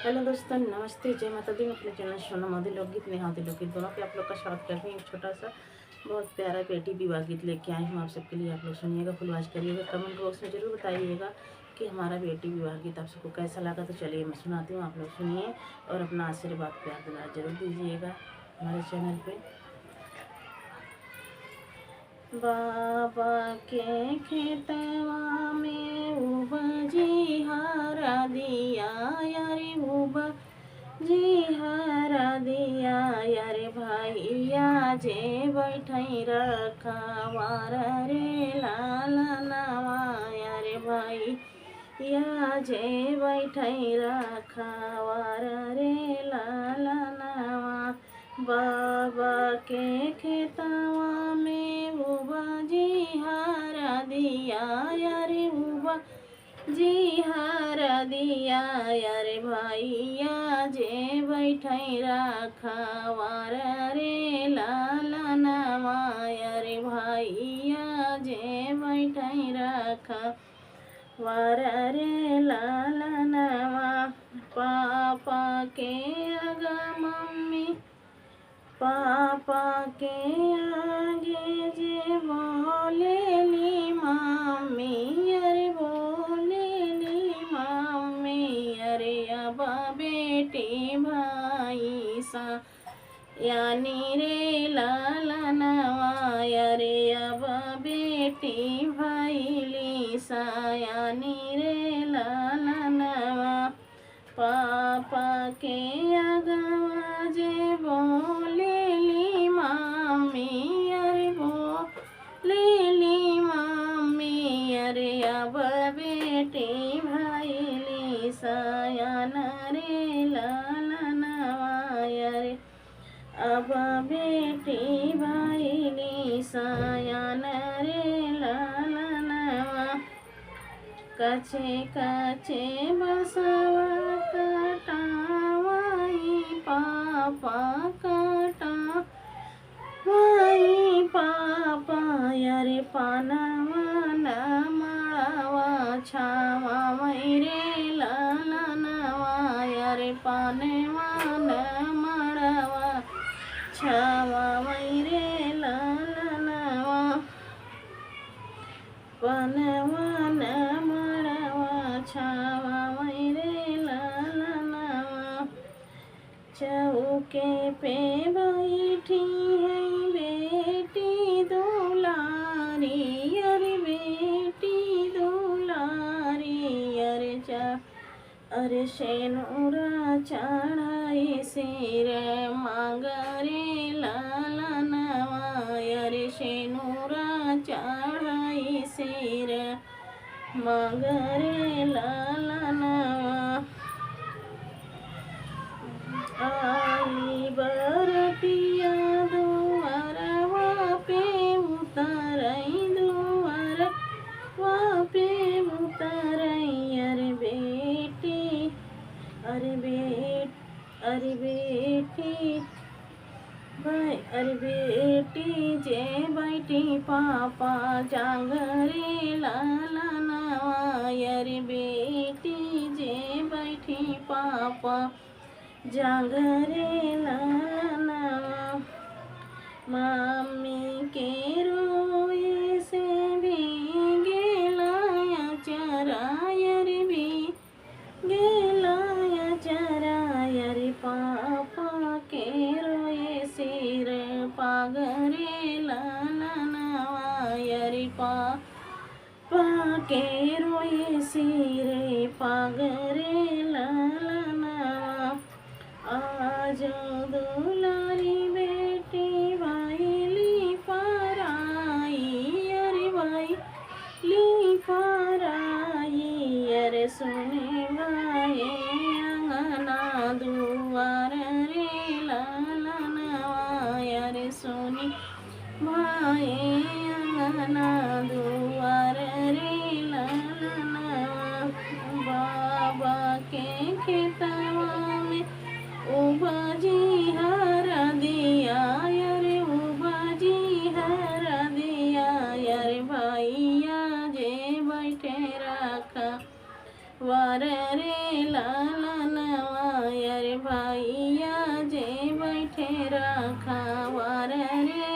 Hello दोस्तों, नमस्ते, जय माता दी। मैं अपने चैनल सोनम मोदी लोकगीत नेहावती लोकगीत दोनों पे आप लोग का स्वागत करते हैं। एक छोटा सा बहुत प्यारा बेटी विवाह गीत लेके आई हूँ आप सबके लिए। आप लोग सुनिएगा, फुल वॉच करिएगा, कमेंट बॉक्स में ज़रूर बताइएगा कि हमारा बेटी विवाह गीत आप सबको कैसा लगा। तो चलिए मैं सुनाती हूँ, आप लोग सुनिए और अपना आशीर्वाद प्यार दुलार जरूर दीजिएगा हमारे चैनल पर। बाबा के खेतवा में उपजी हरा दिया यारे उबा जी हरा दिया यारे भैया जे बैठई रखवार रे लाला नवा यारे भैया जे बैठई रखवार रे लाला नवा। बाबा के खेतवा में उबा जी हरा दिया यारे उबा जी हरा दिया यारे भैया जे बैठई रखवार रे लाला नवा यारे भैया जे बैठई रखवार रे लाला नवा। पापा के आगा मम्मी पापा के आगे जे बोलेली मम्मी अरे बोलेली मम्मी अरे अब बेटी भाई सा यानी रे लाला नवा अरे अब बेटी भाई लीसा यानी रे लाला नवा। पापा के आगवा जे बोलेली मम्मी अरे बोलेली मम्मी अरे अब बेटी भाई लीसा याना रे लाला नवा अरे अब बेटी भाई लीसा याना रे लाला नवा। कचे कचे बसवा कटावाई पापा कटावाई पापा यारे पानवा न मड़ावा छावा रे लाला नवा यारे पानवा न मड़ावा छावा रे लाला नवा। पनवा न छावा रे लाला नवा। चौके पे बैठी है बेटी दुलारी अरे बेटी दुलारी अरे सेनुरा चढ़ाई सिर मांगरे लाला नवा अरे सेनुरा चढ़ाई सिर मांगरे लाला नवा। आई बरतिया दुआरवा पे उतरई दुआरवा पे उतरई अरे बेटी अरे बेटी जे बैठी पापा जांगरे लाला नवा अरे बेटी जे बैठी पापा जांगरे लाला नवा। मम्मी के रोए से भी लाया चरायर भी गेलाया चरायर पापा के रोए सिर पागरे लाला नवा अरे पापा के रोए सिर पागरे लाला नवा। आज दुलारी बेटी भाई ली पराई अरे भाई ली पराई अरे सुने भाई अंगना दुआर रे लाला नवा अरे सुनी भाई अंगना दुआर रे लाला नवा। बाबा के खेतवा में उबाजी हरा दिया यारे उबाजी हरा दिया यारे भैया जे बैठे रखा वार रे लाला नवा भैया जे बैठे रखवार रे